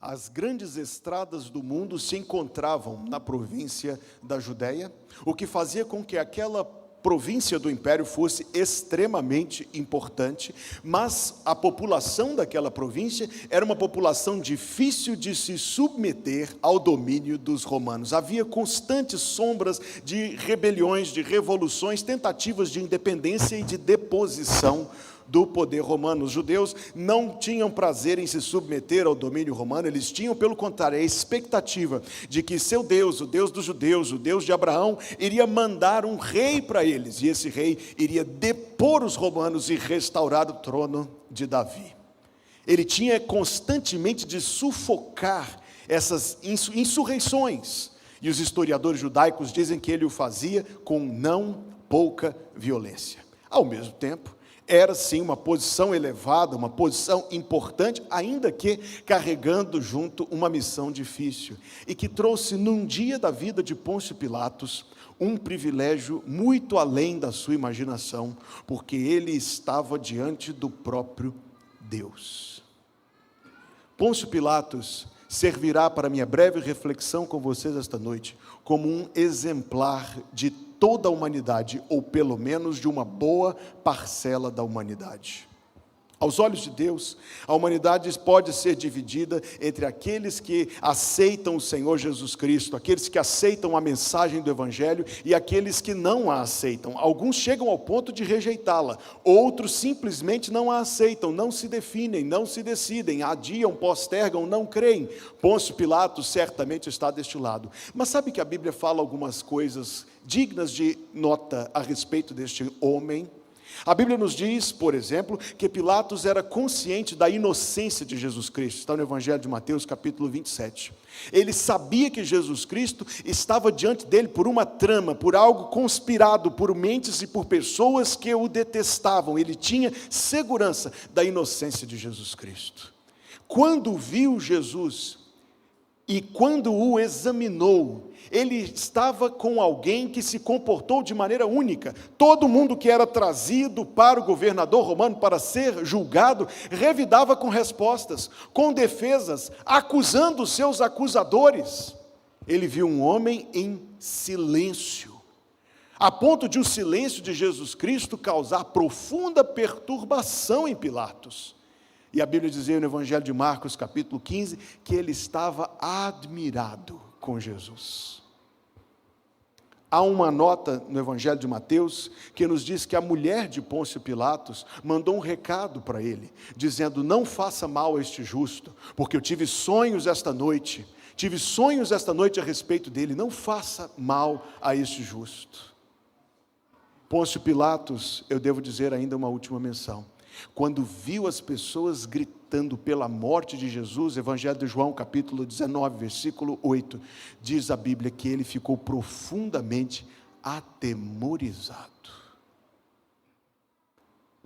As grandes estradas do mundo se encontravam na província da Judéia, o que fazia com que aquela província do império fosse extremamente importante, mas a população daquela província era uma população difícil de se submeter ao domínio dos romanos. Havia constantes sombras de rebeliões, de revoluções, tentativas de independência e de deposição do poder romano. Os judeus não tinham prazer em se submeter ao domínio romano, eles tinham, pelo contrário, a expectativa de que seu Deus, o Deus dos judeus, o Deus de Abraão, iria mandar um rei para eles, e esse rei iria depor os romanos e restaurar o trono de Davi. Ele tinha constantemente de sufocar essas insurreições, e os historiadores judaicos dizem que ele o fazia com não pouca violência. Ao mesmo tempo, era sim uma posição elevada, uma posição importante, ainda que carregando junto uma missão difícil, e que trouxe num dia da vida de Pôncio Pilatos um privilégio muito além da sua imaginação, porque ele estava diante do próprio Deus. Pôncio Pilatos servirá para minha breve reflexão com vocês esta noite como um exemplar de toda a humanidade, ou pelo menos de uma boa parcela da humanidade. Aos olhos de Deus, a humanidade pode ser dividida entre aqueles que aceitam o Senhor Jesus Cristo, aqueles que aceitam a mensagem do Evangelho e aqueles que não a aceitam. Alguns chegam ao ponto de rejeitá-la, outros simplesmente não a aceitam, não se definem, não se decidem, adiam, postergam, não creem. Pôncio Pilatos certamente está deste lado. Mas sabe que a Bíblia fala algumas coisas dignas de nota a respeito deste homem? A Bíblia nos diz, por exemplo, que Pilatos era consciente da inocência de Jesus Cristo. Está no Evangelho de Mateus, capítulo 27. Ele sabia que Jesus Cristo estava diante dele por uma trama, por algo conspirado, por mentes e por pessoas que o detestavam. Ele tinha segurança da inocência de Jesus Cristo. Quando viu Jesus e quando o examinou, ele estava com alguém que se comportou de maneira única. Todo mundo que era trazido para o governador romano para ser julgado, revidava com respostas, com defesas, acusando os seus acusadores. Ele viu um homem em silêncio, a ponto de o silêncio de Jesus Cristo causar profunda perturbação em Pilatos. E a Bíblia dizia no Evangelho de Marcos, capítulo 15, que ele estava admirado com Jesus. Há uma nota no Evangelho de Mateus que nos diz que a mulher de Pôncio Pilatos mandou um recado para ele, dizendo: não faça mal a este justo, porque eu tive sonhos esta noite a respeito dele, não faça mal a este justo. Pôncio Pilatos, eu devo dizer ainda uma última menção, quando viu as pessoas gritando pela morte de Jesus, Evangelho de João, capítulo 19, versículo 8, diz a Bíblia que ele ficou profundamente atemorizado.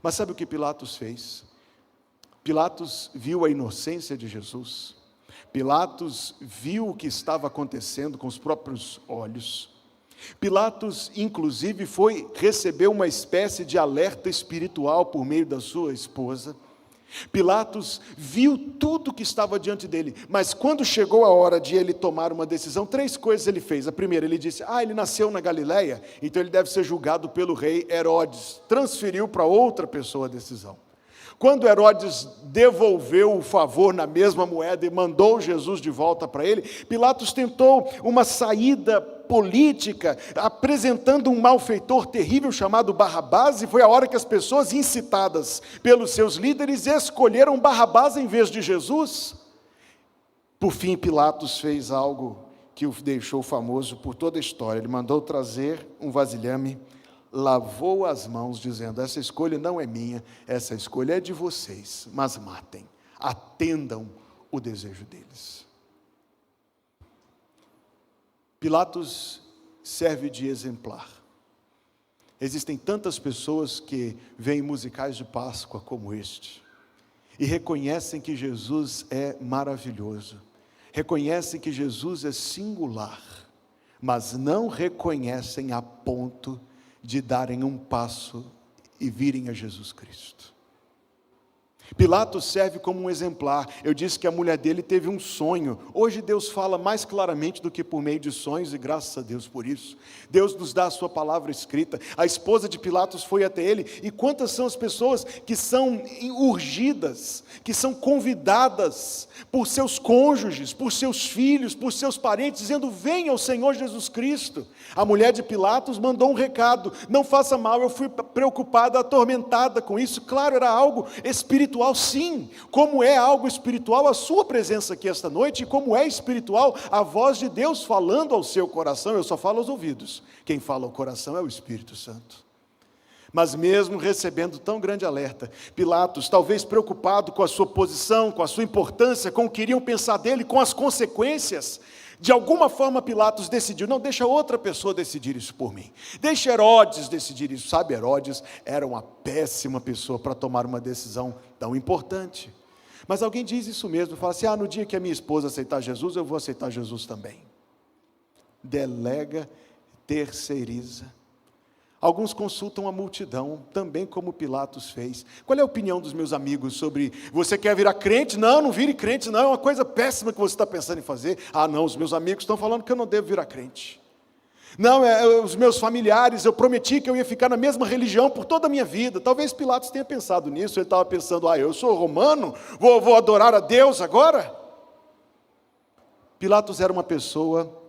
Mas sabe o que Pilatos fez? Pilatos viu a inocência de Jesus, Pilatos viu o que estava acontecendo com os próprios olhos. Pilatos, inclusive, recebeu uma espécie de alerta espiritual por meio da sua esposa. Pilatos viu tudo o que estava diante dele, mas quando chegou a hora de ele tomar uma decisão, 3 coisas ele fez. A primeira, ele disse: ele nasceu na Galileia, então ele deve ser julgado pelo rei Herodes. Transferiu para outra pessoa a decisão. Quando Herodes devolveu o favor na mesma moeda e mandou Jesus de volta para ele, Pilatos tentou uma saída política, apresentando um malfeitor terrível chamado Barrabás, e foi a hora que as pessoas, incitadas pelos seus líderes, escolheram Barrabás em vez de Jesus. Por fim, Pilatos fez algo que o deixou famoso por toda a história. Ele mandou trazer um vasilhame, lavou as mãos, dizendo: essa escolha não é minha, essa escolha é de vocês, mas matem, atendam o desejo deles. Pilatos serve de exemplar. Existem tantas pessoas que veem musicais de Páscoa como este, e reconhecem que Jesus é maravilhoso, reconhecem que Jesus é singular, mas não reconhecem a ponto de darem um passo e virem a Jesus Cristo. Pilatos serve como um exemplar. Eu disse que a mulher dele teve um sonho. Hoje Deus fala mais claramente do que por meio de sonhos, e graças a Deus por isso. Deus nos dá a sua palavra escrita. A esposa de Pilatos foi até ele. E quantas são as pessoas que são urgidas, que são convidadas por seus cônjuges, por seus filhos, por seus parentes, dizendo: venha ao Senhor Jesus Cristo. A mulher de Pilatos mandou um recado: não faça mal, eu fui preocupada, atormentada com isso. Claro, era algo espiritual, sim. Como é algo espiritual a sua presença aqui esta noite, e como é espiritual a voz de Deus falando ao seu coração. Eu só falo aos ouvidos, quem fala ao coração é o Espírito Santo. Mas mesmo recebendo tão grande alerta, Pilatos, talvez preocupado com a sua posição, com a sua importância, com o que iriam pensar dele, com as consequências, de alguma forma Pilatos decidiu: não, deixa outra pessoa decidir isso por mim, deixa Herodes decidir isso. Sabe, Herodes era uma péssima pessoa para tomar uma decisão tão importante. Mas alguém diz isso mesmo, fala assim: no dia que a minha esposa aceitar Jesus, eu vou aceitar Jesus também. Delega, terceiriza. Alguns consultam a multidão, também como Pilatos fez. Qual é a opinião dos meus amigos sobre: você quer virar crente? Não, não vire crente não, é uma coisa péssima que você está pensando em fazer. Não, os meus amigos estão falando que eu não devo virar crente. Não, os meus familiares, eu prometi que eu ia ficar na mesma religião por toda a minha vida. Talvez Pilatos tenha pensado nisso, ele estava pensando: eu sou romano, vou adorar a Deus agora? Pilatos era uma pessoa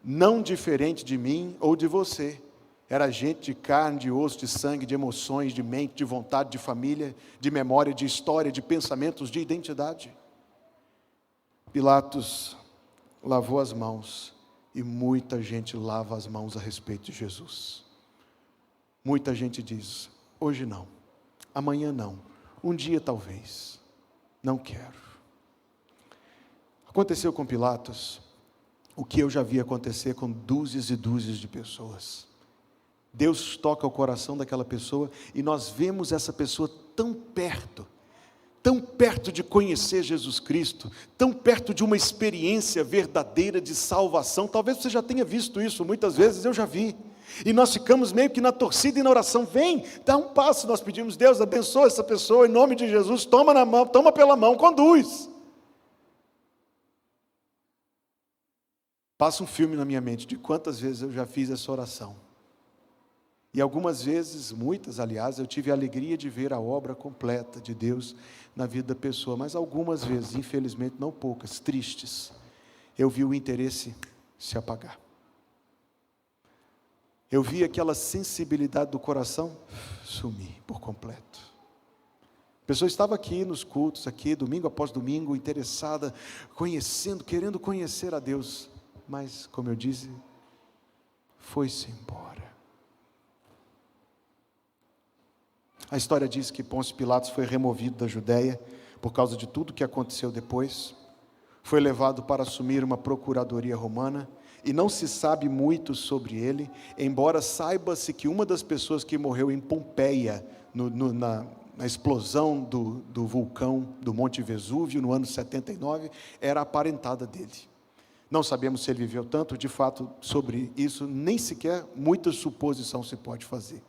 não diferente de mim ou de você. Era gente de carne, de osso, de sangue, de emoções, de mente, de vontade, de família, de memória, de história, de pensamentos, de identidade. Pilatos lavou as mãos, e muita gente lava as mãos a respeito de Jesus. Muita gente diz: hoje não, amanhã não, um dia talvez, não quero. Aconteceu com Pilatos o que eu já vi acontecer com dúzias e dúzias de pessoas. Deus toca o coração daquela pessoa, e nós vemos essa pessoa tão perto de conhecer Jesus Cristo, tão perto de uma experiência verdadeira de salvação. Talvez você já tenha visto isso, muitas vezes eu já vi, e nós ficamos meio que na torcida e na oração: vem, dá um passo. Nós pedimos: Deus, abençoa essa pessoa, em nome de Jesus, toma na mão, toma pela mão, conduz. Passa um filme na minha mente de quantas vezes eu já fiz essa oração. E algumas vezes, muitas aliás, eu tive a alegria de ver a obra completa de Deus na vida da pessoa. Mas algumas vezes, infelizmente não poucas, tristes, eu vi o interesse se apagar. Eu vi aquela sensibilidade do coração sumir por completo. A pessoa estava aqui nos cultos, aqui, domingo após domingo, interessada, conhecendo, querendo conhecer a Deus. Mas, como eu disse, foi-se embora. A história diz que Pôncio Pilatos foi removido da Judéia por causa de tudo que aconteceu depois. Foi levado para assumir uma procuradoria romana, e não se sabe muito sobre ele, embora saiba-se que uma das pessoas que morreu em Pompeia, na explosão do vulcão do Monte Vesúvio, no ano 79, era aparentada dele. Não sabemos se ele viveu tanto, de fato, sobre isso, nem sequer muita suposição se pode fazer.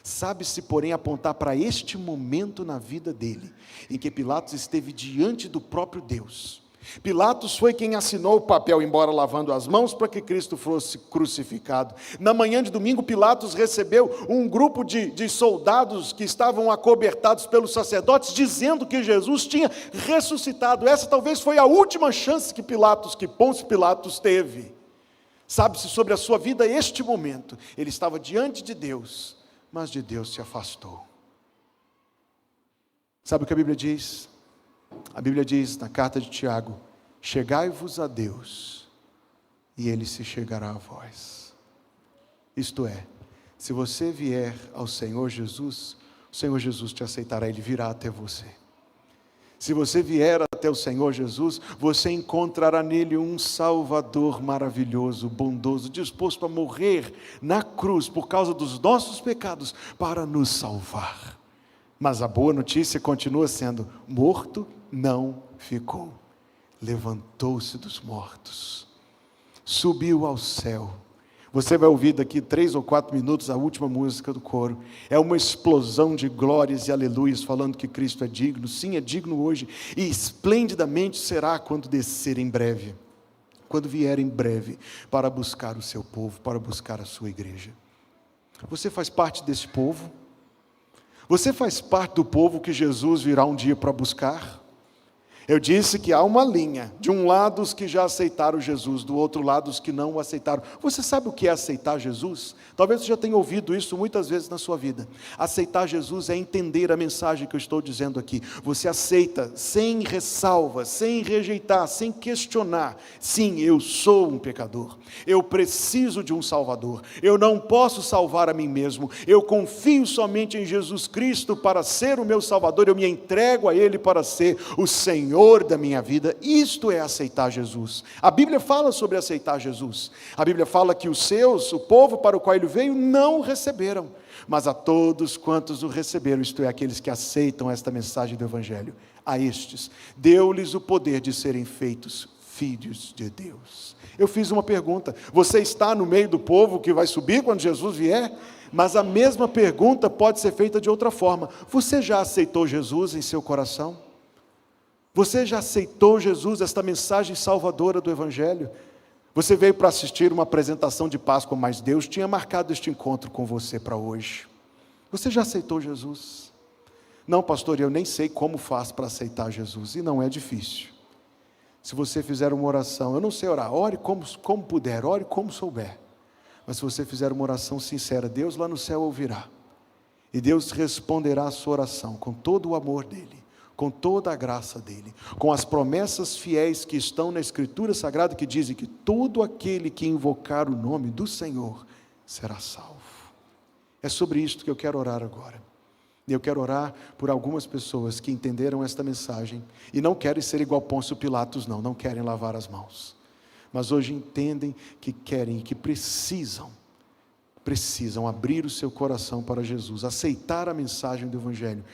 Sabe-se, porém, apontar para este momento na vida dele, em que Pilatos esteve diante do próprio Deus. Pilatos foi quem assinou o papel, embora lavando as mãos, para que Cristo fosse crucificado. Na manhã de domingo, Pilatos recebeu um grupo de soldados que estavam acobertados pelos sacerdotes, dizendo que Jesus tinha ressuscitado. Essa talvez foi a última chance que Pôncio Pilatos teve. Sabe-se sobre a sua vida este momento. Ele estava diante de Deus, mas de Deus se afastou. Sabe o que a Bíblia diz? A Bíblia diz na carta de Tiago: chegai-vos a Deus, e Ele se chegará a vós. Isto é, se você vier ao Senhor Jesus, o Senhor Jesus te aceitará, Ele virá até você. Se você vier até o Senhor Jesus, você encontrará nele um Salvador maravilhoso, bondoso, disposto a morrer na cruz por causa dos nossos pecados, para nos salvar. Mas a boa notícia continua sendo: morto não ficou, levantou-se dos mortos, subiu ao céu. Você vai ouvir daqui 3 ou 4 minutos a última música do coro. É uma explosão de glórias e aleluias, falando que Cristo é digno. Sim, é digno hoje, e esplendidamente será quando descer em breve. Quando vier em breve, para buscar o seu povo, para buscar a sua igreja. Você faz parte desse povo? Você faz parte do povo que Jesus virá um dia para buscar? Eu disse que há uma linha, de um lado os que já aceitaram Jesus, do outro lado os que não o aceitaram. Você sabe o que é aceitar Jesus? Talvez você já tenha ouvido isso muitas vezes na sua vida. Aceitar Jesus é entender a mensagem que eu estou dizendo aqui. Você aceita sem ressalva, sem rejeitar, sem questionar. Sim, eu sou um pecador. Eu preciso de um Salvador. Eu não posso salvar a mim mesmo. Eu confio somente em Jesus Cristo para ser o meu Salvador. Eu me entrego a Ele para ser o Senhor da minha vida. Isto é aceitar Jesus. A Bíblia fala sobre aceitar Jesus. A Bíblia fala que o povo para o qual Ele veio, não o receberam. Mas a todos quantos o receberam, isto é, aqueles que aceitam esta mensagem do Evangelho, a estes, deu-lhes o poder de serem feitos filhos de Deus. Eu fiz uma pergunta: você está no meio do povo que vai subir quando Jesus vier? Mas a mesma pergunta pode ser feita de outra forma. Você já aceitou Jesus em seu coração? Você já aceitou Jesus, esta mensagem salvadora do Evangelho? Você veio para assistir uma apresentação de Páscoa, mas Deus tinha marcado este encontro com você para hoje. Você já aceitou Jesus? Não, pastor, eu nem sei como faz para aceitar Jesus, e não é difícil. Se você fizer uma oração, eu não sei orar, ore como puder, ore como souber. Mas se você fizer uma oração sincera, Deus lá no céu ouvirá. E Deus responderá a sua oração com todo o amor dEle, com toda a graça dEle, com as promessas fiéis que estão na Escritura Sagrada, que dizem que todo aquele que invocar o nome do Senhor será salvo. É sobre isto que eu quero orar agora. E eu quero orar por algumas pessoas que entenderam esta mensagem e não querem ser igual Pôncio Pilatos, não querem lavar as mãos. Mas hoje entendem que querem e que precisam abrir o seu coração para Jesus, aceitar a mensagem do Evangelho,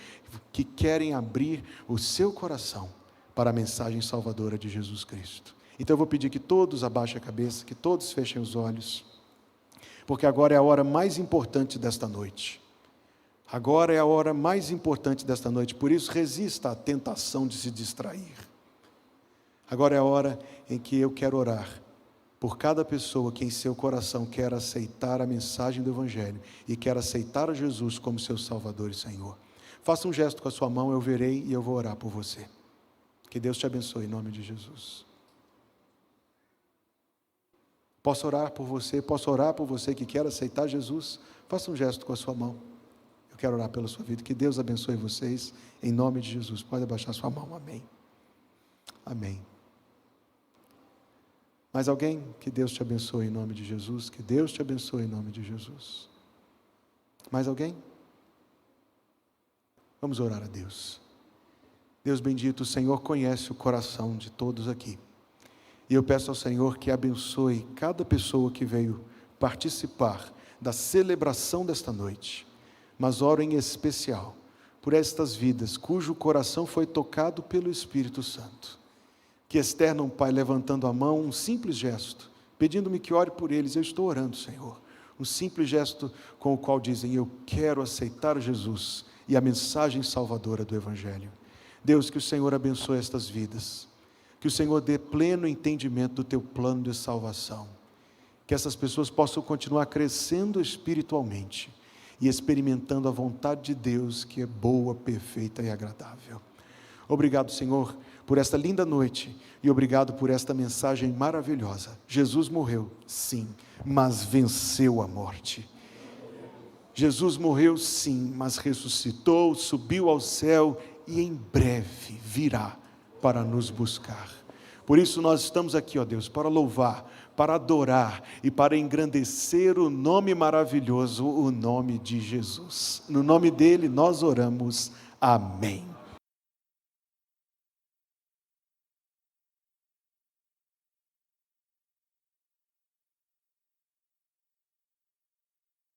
que querem abrir o seu coração para a mensagem salvadora de Jesus Cristo. Então eu vou pedir que todos abaixem a cabeça, que todos fechem os olhos, porque agora é a hora mais importante desta noite. Agora é a hora mais importante desta noite, por isso resista à tentação de se distrair. Agora é a hora em que eu quero orar por cada pessoa que em seu coração quer aceitar a mensagem do Evangelho e quer aceitar a Jesus como seu Salvador e Senhor. Faça um gesto com a sua mão, eu verei e eu vou orar por você. Que Deus te abençoe em nome de Jesus. Posso orar por você que quer aceitar Jesus? Faça um gesto com a sua mão. Eu quero orar pela sua vida. Que Deus abençoe vocês em nome de Jesus. Pode abaixar sua mão. Amém. Amém. Mais alguém? Que Deus te abençoe em nome de Jesus. Que Deus te abençoe em nome de Jesus. Mais alguém? Vamos orar a Deus. Deus bendito, o Senhor conhece o coração de todos aqui. E eu peço ao Senhor que abençoe cada pessoa que veio participar da celebração desta noite. Mas oro em especial por estas vidas cujo coração foi tocado pelo Espírito Santo, que externam, Pai, levantando a mão, um simples gesto, pedindo-me que ore por eles. Eu estou orando, Senhor. Um simples gesto com o qual dizem: eu quero aceitar Jesus e a mensagem salvadora do Evangelho. Deus, que o Senhor abençoe estas vidas, que o Senhor dê pleno entendimento do teu plano de salvação, que essas pessoas possam continuar crescendo espiritualmente e experimentando a vontade de Deus, que é boa, perfeita e agradável. Obrigado, Senhor, por esta linda noite, e obrigado por esta mensagem maravilhosa. Jesus morreu, sim, mas venceu a morte. Jesus morreu, sim, mas ressuscitou, subiu ao céu e em breve virá para nos buscar. Por isso nós estamos aqui, ó Deus, para louvar, para adorar e para engrandecer o nome maravilhoso, o nome de Jesus. No nome dele nós oramos. Amém.